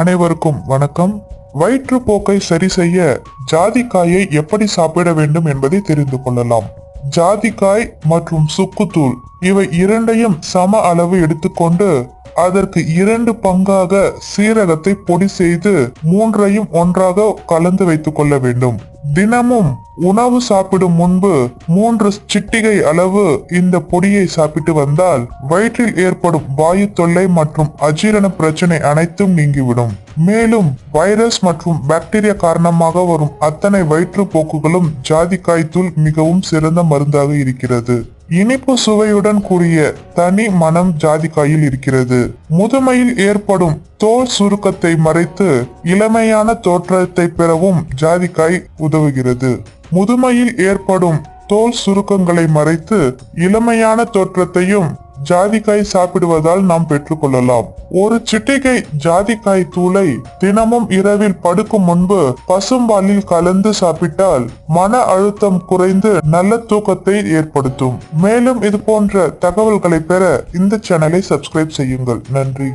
அனைவருக்கும் வணக்கம். வயிற்றுப்போக்கை சரி செய்ய ஜாதிக்காயை எப்படி சாப்பிட வேண்டும் என்பதை தெரிந்து கொள்ளலாம். ஜாதிக்காய் மற்றும் சுக்குத்தூள் இவை இரண்டையும் சம அளவு எடுத்துக்கொண்டு அதற்கு 2 பங்காக சீரகத்தை பொடி செய்து மூன்றையும் ஒன்றாக கலந்து வைத்துக் கொள்ள வேண்டும். தினமும் உணவு சாப்பிடும் முன்பு 3 சிட்டிகை அளவு இந்த பொடியை சாப்பிட்டு வந்தால் வயிற்றில் ஏற்படும் வாயு தொல்லை மற்றும் அஜீரண பிரச்சனை அனைத்தும் நீங்கிவிடும். மேலும் வைரஸ் மற்றும் பாக்டீரியா காரணமாக வரும் அத்தனை வயிற்றுப்போக்குகளும் ஜாதிக்காய் தூள் மிகவும் சிறந்த மருந்தாக இருக்கிறது. இனிப்பு சுவையுடன் கூடிய தனி மனம் ஜாதிக்காயில் இருக்கிறது. முதுமையில் ஏற்படும் தோல் சுருக்கத்தை மறைத்து இளமையான தோற்றத்தை பெறவும் ஜாதிக்காய் உதவுகிறது. முதுமையில் ஏற்படும் தோல் சுருக்கங்களை மறைத்து இளமையான தோற்றத்தையும் ஜாதிக்காய் சாப்பிடுவதால் நாம் பெற்றுக்கொள்ளலாம். ஒரு சிட்டிகை ஜாதிக்காய் தூளை தினமும் இரவில் படுக்கும் முன்பு பசும்பாலில் கலந்து சாப்பிட்டால் மன அழுத்தம் குறைந்து நல்ல தூக்கத்தை ஏற்படுத்தும். மேலும் இது போன்ற தகவல்களை பெற இந்த சேனலை சப்ஸ்கிரைப் செய்யுங்கள். நன்றி.